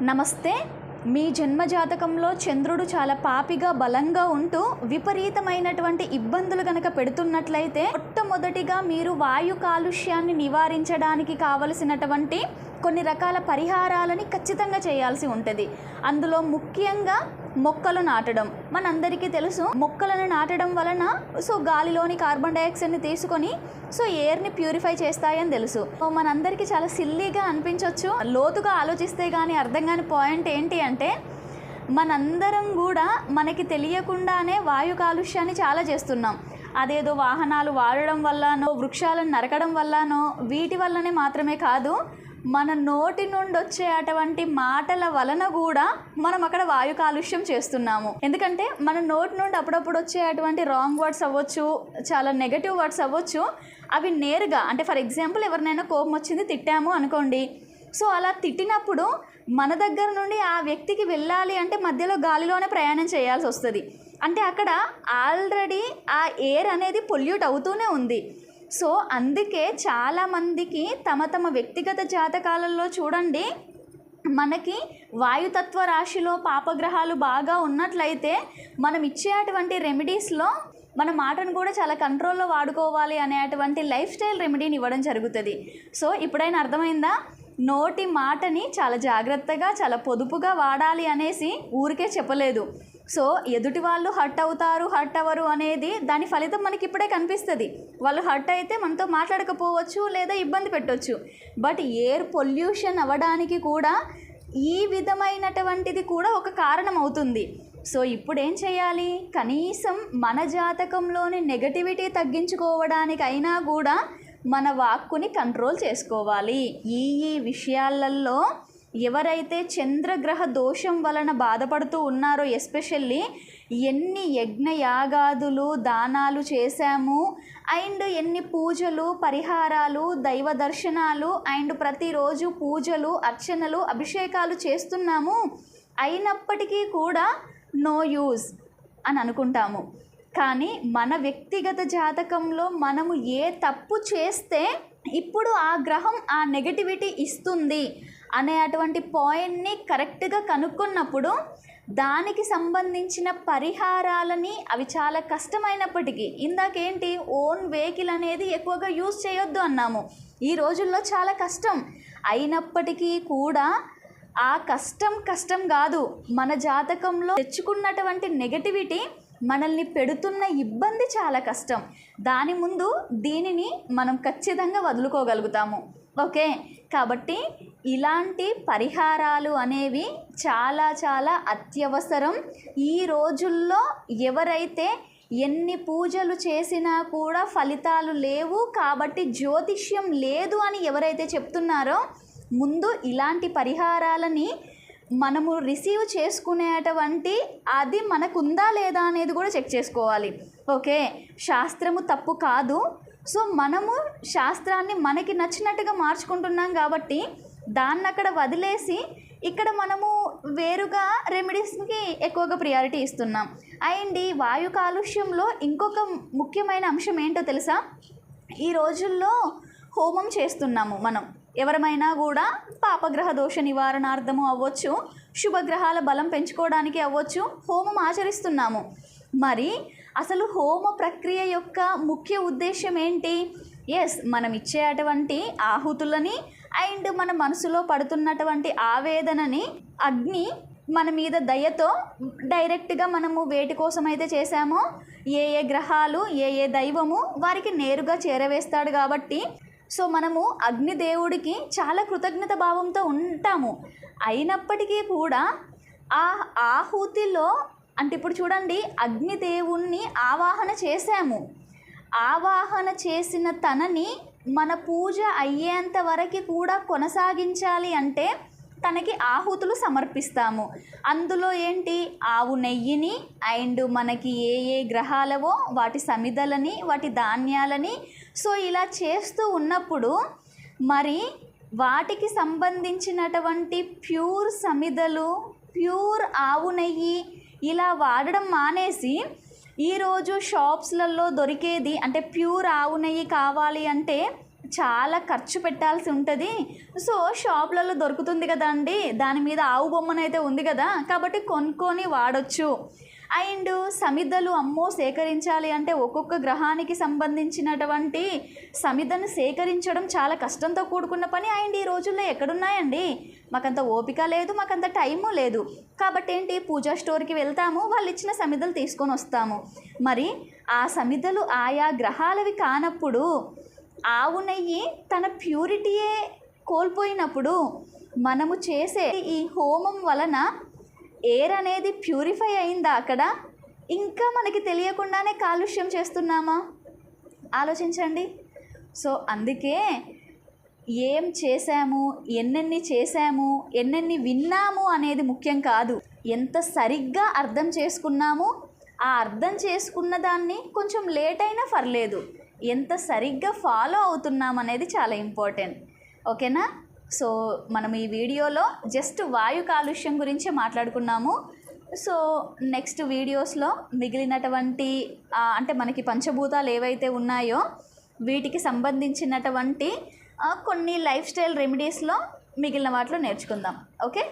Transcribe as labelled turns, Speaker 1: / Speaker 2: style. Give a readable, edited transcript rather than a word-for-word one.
Speaker 1: నమస్తే. మీ జన్మజాతకంలో చంద్రుడు చాలా పాపిగా బలంగా ఉంటూ విపరీతమైనటువంటి ఇబ్బందులు గనక పెడుతున్నట్లయితే మొట్టమొదటిగా మీరు వాయు కాలుష్యాన్ని నివారించడానికి కావలసినటువంటి కొన్ని రకాల పరిహారాలని ఖచ్చితంగా చేయాల్సి ఉంటుంది. అందులో ముఖ్యంగా మొక్కలు నాటడం. మనందరికీ తెలుసు, మొక్కలను నాటడం వలన గాలిలోని కార్బన్ డైఆక్సైడ్ని తీసుకొని ఎయిర్ని ప్యూరిఫై చేస్తాయని తెలుసు. మనందరికీ చాలా సిల్లీగా అనిపించవచ్చు. లోతుగా ఆలోచిస్తే కానీ అర్థం కాని పాయింట్ ఏంటి అంటే, మనందరం కూడా మనకి తెలియకుండానే వాయు కాలుష్యాన్ని చాలా చేస్తున్నాం. అదేదో వాహనాలు వాడడం వల్లనో, వృక్షాలను నరకడం వల్లనో, వీటి వల్లనే మాత్రమే కాదు, మన నోటి నుండి వచ్చే అటువంటి మాటల వలన కూడా మనం అక్కడ వాయు కాలుష్యం చేస్తున్నాము. ఎందుకంటే మన నోటి నుండి అప్పుడప్పుడు వచ్చే అటువంటి రాంగ్ వర్డ్స్ అవ్వచ్చు, చాలా నెగటివ్ వర్డ్స్ అవ్వచ్చు. అవి నేరుగా, అంటే ఫర్ ఎగ్జాంపుల్ ఎవరినైనా కోపం వచ్చింది, తిట్టాము అనుకోండి. అలా తిట్టినప్పుడు మన దగ్గర నుండి ఆ వ్యక్తికి వెళ్ళాలి అంటే మధ్యలో గాలిలోనే ప్రయాణం చేయాల్సి వస్తుంది. అంటే అక్కడ ఆల్రెడీ ఆ ఎయిర్ అనేది పొల్యూట్ అవుతూనే ఉంది. అందుకే చాలామందికి తమ తమ వ్యక్తిగత జాతకాలలో చూడండి, మనకి వాయుతత్వ రాశిలో పాపగ్రహాలు బాగా ఉన్నట్లయితే మనం ఇచ్చేటువంటి రెమెడీస్లో మన మాటను కూడా చాలా కంట్రోల్లో వాడుకోవాలి అనేటువంటి లైఫ్ స్టైల్ రెమెడీని ఇవ్వడం జరుగుతుంది. ఇప్పుడైనా అర్థమైందా? నోటి మాటని చాలా జాగ్రత్తగా, చాలా పొదుపుగా వాడాలి అనేసి ఊరికే చెప్పలేదు. ఎదుటి వాళ్ళు హర్ట్ అవుతారు, హర్ట్ అవ్వరు అనేది దాని ఫలితం మనకి ఇప్పుడే కనిపిస్తుంది. వాళ్ళు హర్ట్ అయితే మనతో మాట్లాడకపోవచ్చు, లేదా ఇబ్బంది పెట్టవచ్చు. బట్ ఎయిర్ పొల్యూషన్ అవ్వడానికి కూడా ఈ విధమైనటువంటిది కూడా ఒక కారణం అవుతుంది. ఇప్పుడు ఏం చేయాలి? కనీసం మన జాతకంలోని నెగటివిటీ తగ్గించుకోవడానికైనా కూడా మన వాక్కుని కంట్రోల్ చేసుకోవాలి. ఈ విషయాలలో ఎవరైతే చంద్రగ్రహ దోషం వలన బాధపడుతూ ఉన్నారో, ఎస్పెషల్లీ ఎన్ని యజ్ఞయాగాదులు, దానాలు చేశాము, అండ్ ఎన్ని పూజలు, పరిహారాలు, దైవ దర్శనాలు, అండ్ ప్రతిరోజు పూజలు, అర్చనలు, అభిషేకాలు చేస్తున్నాము, అయినప్పటికీ కూడా నో యూజ్ అని అనుకుంటాము. కానీ మన వ్యక్తిగత జాతకంలో మనము ఏ తప్పు చేస్తే ఇప్పుడు ఆ గ్రహం ఆ నెగటివిటీ ఇస్తుంది అనే అటువంటి పాయింట్ని కరెక్ట్గా కనుక్కున్నప్పుడు దానికి సంబంధించిన పరిహారాలని, అవి చాలా కష్టమైనప్పటికీ, ఇందాకేంటి ఓన్ వెహికల్ అనేది ఎక్కువగా యూజ్ చేయొద్దు అన్నాము. ఈ రోజుల్లో చాలా కష్టం అయినప్పటికీ కూడా ఆ కష్టం కాదు, మన జాతకంలో తెచ్చుకున్నటువంటి నెగటివిటీ మనల్ని పెడుతున్న ఇబ్బంది చాలా కష్టం. దాని ముందు దీనిని మనం ఖచ్చితంగా వదులుకోగలుగుతాము. ఓకే, కాబట్టి ఇలాంటి పరిహారాలు అనేవి చాలా చాలా అత్యవసరం. ఈ రోజుల్లో ఎవరైతే ఎన్ని పూజలు చేసినా కూడా ఫలితాలు లేవు, కాబట్టి జ్యోతిష్యం లేదు అని ఎవరైతే చెప్తున్నారో, ముందు ఇలాంటి పరిహారాలని మనము రిసీవ్ చేసుకునేటువంటి అది మనకుందా లేదా అనేది కూడా చెక్ చేసుకోవాలి. ఓకే, శాస్త్రము తప్పు కాదు. మనము శాస్త్రాన్ని మనకి నచ్చినట్టుగా మార్చుకుంటున్నాం కాబట్టి దాన్ని అక్కడ వదిలేసి ఇక్కడ మనము వేరుగా రెమెడీస్కి ఎక్కువగా ప్రియారిటీ ఇస్తున్నాం. అండ్ ఈ వాయు కాలుష్యంలో ఇంకొక ముఖ్యమైన అంశం ఏంటో తెలుసా? ఈ రోజుల్లో హోమం చేస్తున్నాము మనం. ఎవరమైనా కూడా పాపగ్రహ దోష నివారణార్థము అవ్వచ్చు, శుభగ్రహాల బలం పెంచుకోవడానికి అవ్వచ్చు, హోమం ఆచరిస్తున్నాము. మరి అసలు హోమ ప్రక్రియ యొక్క ముఖ్య ఉద్దేశం ఏంటి? మనం ఇచ్చే అటువంటి ఆహుతులని అండ్ మన మనసులో పడుతున్నటువంటి ఆవేదనని అగ్ని మన మీద దయతో డైరెక్ట్గా మనము వేటి కోసం అయితే చేశామో, ఏ గ్రహాలు, ఏ దైవము వారికి నేరుగా చేరవేస్తాడు. కాబట్టి మనము అగ్నిదేవుడికి చాలా కృతజ్ఞత భావంతో ఉంటాము. అయినప్పటికీ కూడా ఆ ఆహుతిలో, అంటే ఇప్పుడు చూడండి, అగ్నిదేవుణ్ణి ఆవాహన చేశాము. ఆవాహన చేసిన తనని మన పూజ అయ్యేంత వరకు కూడా కొనసాగించాలి అంటే తనకి ఆహుతులు సమర్పిస్తాము. అందులో ఏంటి? ఆవు నెయ్యిని అండ్ మనకి ఏ గ్రహాలవో వాటి సమిధలని, వాటి ధాన్యాలని ఇలా చేస్తూ ఉన్నప్పుడు మరి వాటికి సంబంధించినటువంటి ప్యూర్ సమిధలు, ప్యూర్ ఆవు నెయ్యి ఇలా వాడడం మానేసి ఈరోజు షాప్స్లలో దొరికేది, అంటే ప్యూర్ ఆవు నెయ్యి కావాలి అంటే చాలా ఖర్చు పెట్టాల్సి ఉంటుంది. సో షాపులలో దొరుకుతుంది కదా అండి, దాని మీద ఆవు బొమ్మనైతే ఉంది కదా, కాబట్టి కొనుక్కొని వాడచ్చు. అండ్ సమిధలు అమ్మో సేకరించాలి అంటే ఒక్కొక్క గ్రహానికి సంబంధించినటువంటి సమిధను సేకరించడం చాలా కష్టంతో కూడుకున్న పని. అండ్ ఈ రోజుల్లో ఎక్కడున్నాయండి, మాకంత ఓపిక లేదు, మాకంత టైము లేదు. కాబట్టి ఏంటి, పూజా స్టోర్కి వెళ్తాము, వాళ్ళు ఇచ్చిన సమిధలు తీసుకొని వస్తాము. మరి ఆ సమిధలు ఆయా గ్రహాలవి కానప్పుడు, ఆవు నెయ్యి తన ప్యూరిటీయే కోల్పోయినప్పుడు మనము చేసే ఈ హోమం వలన ఎయిర్ అనేది ప్యూరిఫై అయిందా అక్కడ, ఇంకా మనకి తెలియకుండానే కాలుష్యం చేస్తున్నామా? ఆలోచించండి. సో అందుకే ఏం చేశాము, ఎన్నెన్ని చేశాము, ఎన్నెన్ని విన్నాము అనేది ముఖ్యం కాదు, ఎంత సరిగ్గా అర్థం చేసుకున్నాము. ఆ అర్థం చేసుకున్న దాన్ని కొంచెం లేట్ అయినా పర్లేదు, ఎంత సరిగ్గా ఫాలో అవుతున్నాం అనేది చాలా ఇంపార్టెంట్. ఓకేనా? సో మనం ఈ వీడియోలో జస్ట్ వాయు కాలుష్యం గురించే మాట్లాడుకున్నాము. సో నెక్స్ట్ వీడియోస్లో మిగిలినటువంటి అంటే మనకి పంచభూతాలు ఏవైతే ఉన్నాయో వీటికి సంబంధించినటువంటి కొన్ని లైఫ్ స్టైల్ రెమెడీస్లో మిగిలిన వాటిలో నేర్చుకుందాం. ఓకే.